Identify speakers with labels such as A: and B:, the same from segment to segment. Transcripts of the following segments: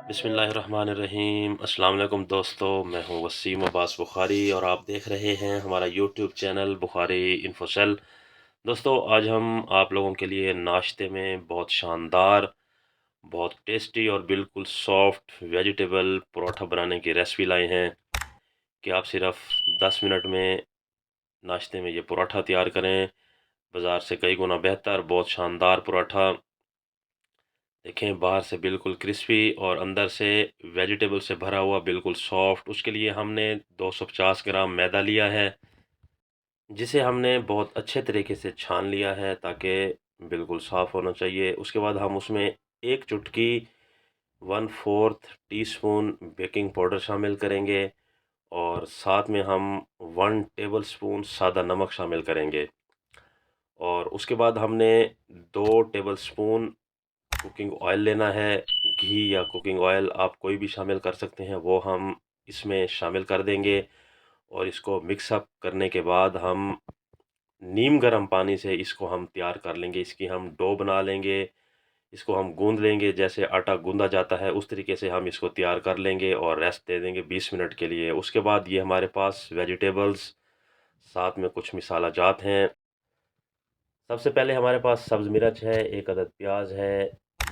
A: बिस्मिल्लाहिर्रहमानिर्रहीम अस्सलाम वालेकुम दोस्तों, मैं हूं वसीम अब्बास बुखारी और आप देख रहे हैं हमारा यूट्यूब चैनल बुखारी इन्फोसेल। दोस्तों, आज हम आप लोगों के लिए नाश्ते में बहुत शानदार, बहुत टेस्टी और बिल्कुल सॉफ्ट वेजिटेबल परोठा बनाने की रेसिपी लाए हैं कि आप सिर्फ 10 मिनट में नाश्ते में ये परोठा तैयार करें। बाज़ार से कई गुना बेहतर बहुत शानदार परोठा। देखें, बाहर से बिल्कुल क्रिस्पी और अंदर से वेजिटेबल से भरा हुआ बिल्कुल सॉफ्ट। उसके लिए हमने 250 ग्राम मैदा लिया है, जिसे हमने बहुत अच्छे तरीके से छान लिया है ताकि बिल्कुल साफ़ होना चाहिए। उसके बाद हम उसमें एक चुटकी 1/4 टीस्पून बेकिंग पाउडर शामिल करेंगे और साथ में हम 1 टेबल स्पून सादा नमक शामिल करेंगे। और उसके बाद हमने 2 टेबल स्पून कुकिंग ऑयल लेना है। घी या कुकिंग ऑयल आप कोई भी शामिल कर सकते हैं, वो हम इसमें शामिल कर देंगे। और इसको मिक्स अप करने के बाद हम नीम गर्म पानी से इसको हम तैयार कर लेंगे। इसकी हम डो बना लेंगे, इसको हम गूंद लेंगे, जैसे आटा गूंदा जाता है उस तरीके से हम इसको तैयार कर लेंगे और रेस्ट दे देंगे 20 मिनट के लिए। उसके बाद ये हमारे पास वेजिटेबल्स साथ में कुछ मसाला जात हैं। सबसे पहले हमारे पास सब्ज़ मिर्च है, एक अदद प्याज है,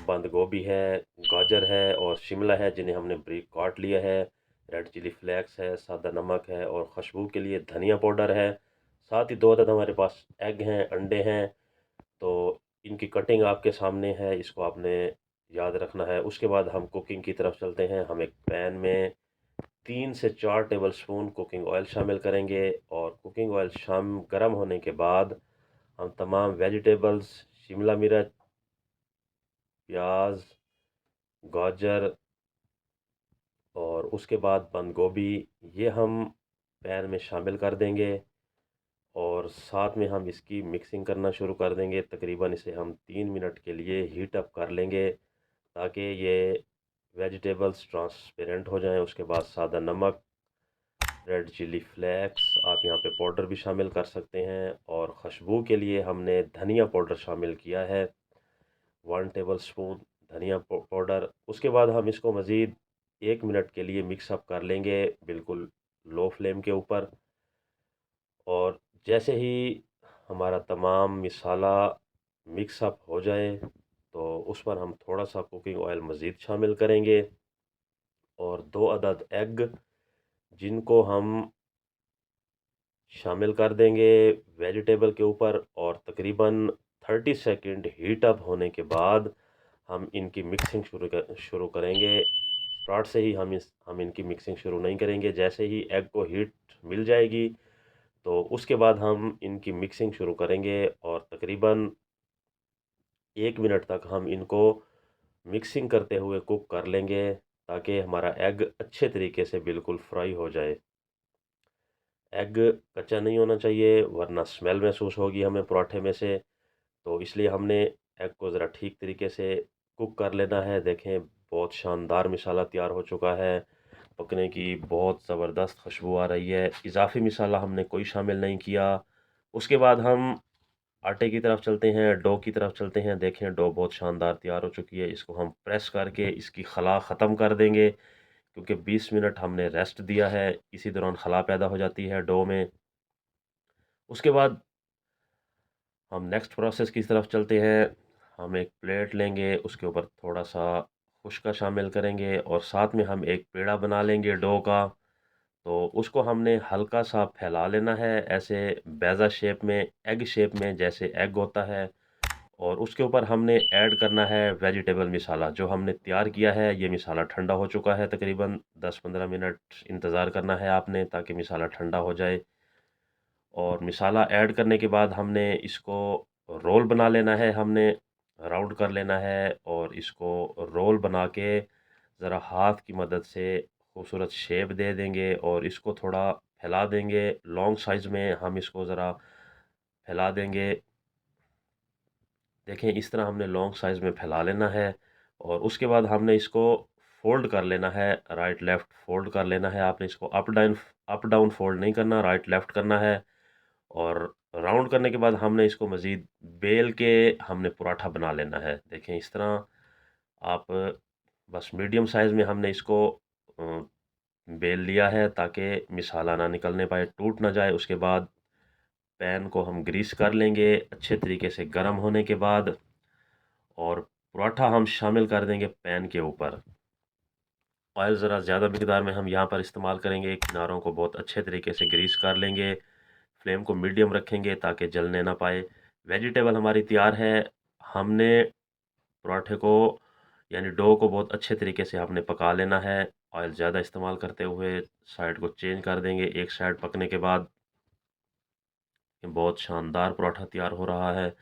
A: बंद गोभी है, गाजर है और शिमला है जिन्हें हमने बारीक काट लिया है। रेड चिली फ्लेक्स है, सादा नमक है और खुशबू के लिए धनिया पाउडर है। साथ ही 2 अदद हमारे पास एग हैं, अंडे हैं। तो इनकी कटिंग आपके सामने है, इसको आपने याद रखना है। उसके बाद हम कुकिंग की तरफ चलते हैं। हम एक पैन में 3 से 4 टेबल स्पून कुकिंग ऑयल शामिल करेंगे और कुकिंग ऑयल शाम गर्म होने के बाद हम तमाम वेजिटेबल्स, शिमला मिर्च, प्याज, गाजर और उसके बाद बंद गोभी, ये हम पैन में शामिल कर देंगे और साथ में हम इसकी मिक्सिंग करना शुरू कर देंगे। तकरीबन इसे हम 3 मिनट के लिए हीट अप कर लेंगे ताकि ये वेजिटेबल्स ट्रांसपेरेंट हो जाएं। उसके बाद सादा नमक, रेड चिली फ्लेक्स आप यहाँ पे पाउडर भी शामिल कर सकते हैं और खुशबू के लिए हमने धनिया पाउडर शामिल किया है, 1 टेबल स्पून धनिया पाउडर। उसके बाद हम इसको मज़ीद 1 मिनट के लिए मिक्स अप कर लेंगे बिल्कुल लो फ्लेम के ऊपर। और जैसे ही हमारा तमाम मसाला मिक्स अप हो जाए तो उस पर हम थोड़ा सा कुकिंग ऑयल मज़ीद शामिल करेंगे और 2 अदद एग जिनको हम शामिल कर देंगे वेजिटेबल के ऊपर। और तकरीबन 30 सेकंड हीट अप होने के बाद हम इनकी मिक्सिंग शुरू करेंगे। स्टार्ट से ही हम इनकी मिक्सिंग शुरू नहीं करेंगे। जैसे ही एग को हीट मिल जाएगी तो उसके बाद हम इनकी मिक्सिंग शुरू करेंगे और तकरीबन 1 मिनट तक हम इनको मिक्सिंग करते हुए कुक कर लेंगे ताकि हमारा एग अच्छे तरीके से बिल्कुल फ्राई हो जाए। एग कच्चा नहीं होना चाहिए वरना स्मेल महसूस होगी हमें पराठे में से। तो इसलिए हमने एग को ज़रा ठीक तरीके से कुक कर लेना है। देखें, बहुत शानदार मसाला तैयार हो चुका है, पकने की बहुत ज़बरदस्त खुशबू आ रही है। इजाफी मसाला हमने कोई शामिल नहीं किया। उसके बाद हम आटे की तरफ चलते हैं, डो की तरफ चलते हैं। देखें, डो बहुत शानदार तैयार हो चुकी है। इसको हम प्रेस करके इसकी खला ख़त्म कर देंगे क्योंकि 20 मिनट हमने रेस्ट दिया है, इसी दौरान खला पैदा हो जाती है डो में। उसके बाद हम नेक्स्ट प्रोसेस की तरफ चलते हैं। हम एक प्लेट लेंगे, उसके ऊपर थोड़ा सा खुश्का शामिल करेंगे और साथ में हम एक पेड़ा बना लेंगे डो का। तो उसको हमने हल्का सा फैला लेना है ऐसे बेज़ा शेप में, एग शेप में जैसे एग होता है। और उसके ऊपर हमने ऐड करना है वेजिटेबल मसाला जो हमने तैयार किया है। ये मसाला ठंडा हो चुका है, तकरीबन 10-15 मिनट इंतज़ार करना है आपने ताकि मसाला ठंडा हो जाए। और मसाला ऐड करने के बाद हमने इसको रोल बना लेना है, हमने राउंड कर लेना है और इसको रोल बना के ज़रा हाथ की मदद से खूबसूरत शेप दे देंगे और इसको थोड़ा फैला देंगे। लॉन्ग साइज़ में हम इसको ज़रा फैला देंगे। देखें, इस तरह हमने लॉन्ग साइज़ में फैला लेना है और उसके बाद हमने इसको फ़ोल्ड कर लेना है, राइट लेफ़्ट फ़ोल्ड कर लेना है। आपने इसको अप डाउन फ़ोल्ड नहीं करना, राइट लेफ़्ट करना है। और राउंड करने के बाद हमने इसको मज़ीद बेल के हमने पराठा बना लेना है। देखें, इस तरह आप बस मीडियम साइज़ में हमने इसको बेल लिया है ताकि मिसाला ना निकलने पाए, टूट ना जाए। उसके बाद पैन को हम ग्रीस कर लेंगे अच्छे तरीके से गर्म होने के बाद, और पराठा हम शामिल कर देंगे पैन के ऊपर। ऑयल ज़रा ज़्यादा मिकदार में हम यहाँ पर इस्तेमाल करेंगे। किनारों को बहुत अच्छे तरीके से ग्रीस कर लेंगे। फ्लेम को मीडियम रखेंगे ताकि जलने ना पाए। वेजिटेबल हमारी तैयार है। हमने पराठे को यानी डो को बहुत अच्छे तरीके से हमने पका लेना है। ऑयल ज़्यादा इस्तेमाल करते हुए साइड को चेंज कर देंगे। एक साइड पकने के बाद बहुत शानदार पराठा तैयार हो रहा है।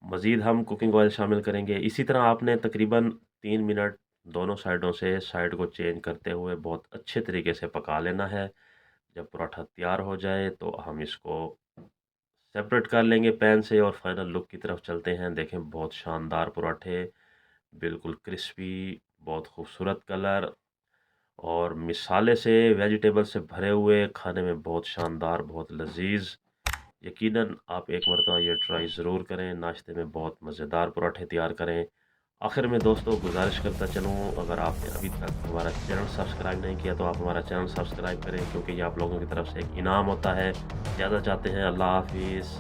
A: मज़ीद हम कुकिंग ऑयल शामिल करेंगे। इसी तरह आपने तकरीबन 3 मिनट दोनों साइडों से साइड को चेंज करते हुए बहुत अच्छे तरीके से पका लेना है। जब पराठा तैयार हो जाए तो हम इसको सेपरेट कर लेंगे पैन से और फाइनल लुक की तरफ चलते हैं। देखें, बहुत शानदार पराठे, बिल्कुल क्रिस्पी, बहुत खूबसूरत कलर और मिसाले से वेजिटेबल से भरे हुए, खाने में बहुत शानदार, बहुत लजीज। यकीनन आप एक मरतबा ये ट्राई ज़रूर करें। नाश्ते में बहुत मज़ेदार पराठे तैयार करें। आखिर में दोस्तों गुजारिश करता चलूँ, अगर आपने अभी तक हमारा चैनल सब्सक्राइब नहीं किया तो आप हमारा चैनल सब्सक्राइब करें, क्योंकि ये आप लोगों की तरफ से एक इनाम होता है। ज़्यादा चाहते हैं। अल्लाह हाफिज़।